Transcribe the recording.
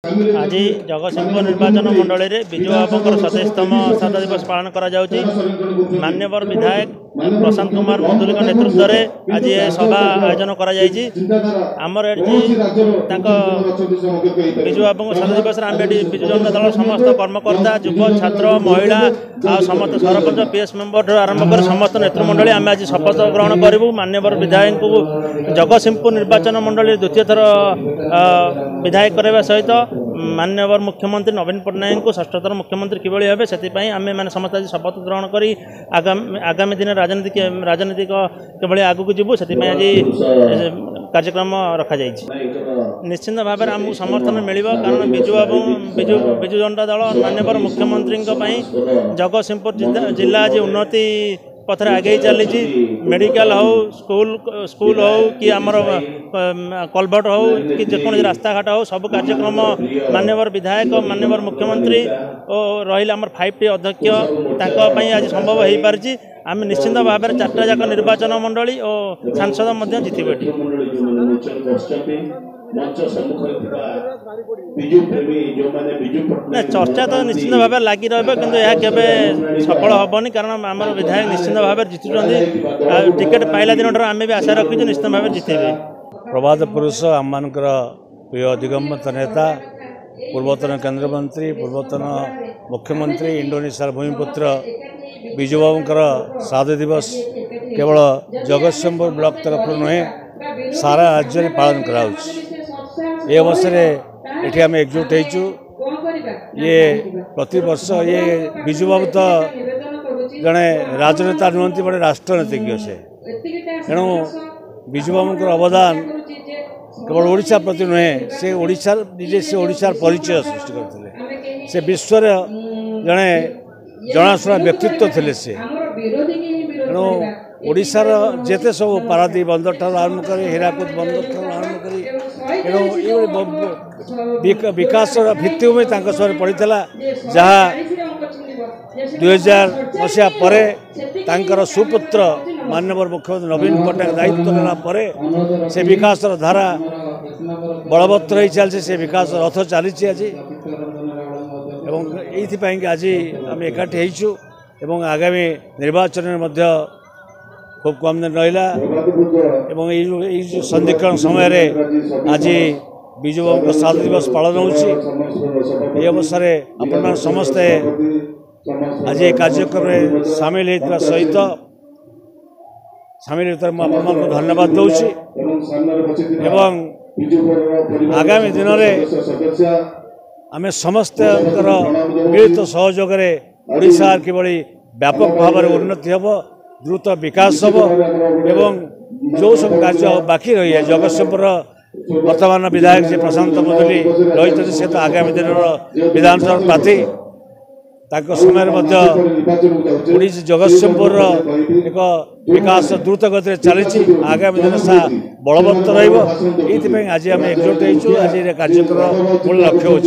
आज जगतसिंहपुर निर्वाचन मंडल में विजु बाबूर 27तम श्राद्ध दिवस पालन करा मान्यवर विधायक प्रशांत कुमार मुदुली नेतृत्व में आज ये सभा आयोजन करमर विजु बाबू श्राद्ध दिवस विजु जनता दल समस्त कर्मकर्ता युव छात्र महिला समस्त सरपंच पीएस मेंबर आरंभ कर समस्त नेतृमंडली आम आज शपथ ग्रहण करूँ। मान्यवर विधायक को जगतसिंहपुर निर्वाचन मंडल द्वितीय थर विधायक करने सहित मान्यवर मुख्यमंत्री नवीन पट्टनायक को षष्ठथर मुख्यमंत्री किभली हे से आम मैंने समस्त आज शपथ ग्रहण कर आगामी दिन राजनीतिक किभली आगू जीवु से आज कार्यक्रम रखा निश्चिंत भाव में आमको समर्थन मिल कारण विजु जनता दल मान्यवर मुख्यमंत्री जगतसिंहपुर जिला आज उन्नति पथर आगे चली मेडिकल हो स्कूल हो कि आमर कलभट हो कि जेकोसी रास्ता घाट हो सब कार्यक्रम मान्यवर विधायक मान्यवर मुख्यमंत्री और रही आमर 5T अध्यक्ष आज संभव हो पारि। आम निश्चिंत भाव में 4टा जाक निर्वाचन मंडली और सांसद जीतबे। चर्चा तो निश्चित भाव में लगी रहा कि यह सफल हेनी कारण आम विधायक निश्चित भाव में जीतुं टिकेट पाइला दिन आम भी आशा रखी निश्चित भाव में जीतेबे। प्रभात पुरुष आम प्रिय दिगंबर नेता पूर्वतन केंद्र मंत्री पूर्वतन मुख्यमंत्री इंडोनेशिया भूमिपुत्र विजु बाबूर श्राद्ध दिवस केवल जगतसिंहपुर ब्लॉक तरफ नुहे सारा राज्य में पालन कर अवसर ये आम एकजुट हो ये प्रति वर्ष ये विजु बाबू तो जड़े राजनेता नुहति बड़े राष्ट्रनीतिज्ञ से तेणु विजु बाबूर अवदान केवल ओडिशा प्रति नुहे से ओडिशा निजे से ओडिशार परिचय सृष्टि करते से विश्व जड़े जनाशुना व्यक्तित्व थे से तेणु ओडिशार जेते सब पारादीप बंदर ठार आरंभ कर हीराकुद बंदर ठार आरंभ कर विकास भित्तिभूमि पड़ा जहाँ 2000 मसीहा पर सुपुत्र मान्यवर मुख्यमंत्री नवीन पट्टनायक दायित्व नेला से विकास धारा बलवत्तर हो चलती से विकास रथ चली आज ये आज आम एकाठी होइछु आगामी निर्वाचन में खूब कम दिन रहा सन्धिकरण समय आज विजु बाबू श्राद्ध दिवस पालन हो अवसर आपण समस्ते आज ये कार्यक्रम में सामिल होता सहित सामिल होता मुझे धन्यवाद दूसरी आगामी दिन में आम समस्त मिलित सहयोग ओडिशा किभली व्यापक भाव में उन्नति हम द्रुत विकास हम एवं जो सब कार्य बाकी रही है जगतसिंहपुर वर्तमान विधायक जी प्रशांत मुदुली रही से तो आगामी दिन विधानसभा प्रार्थी समय जगतसिंहपुर एक विकास द्रुत गति चली आगामी दिन सा बलवत्तर रही आज आम एकजुट हो आज कार्यक्रम मूल लक्ष्य हो।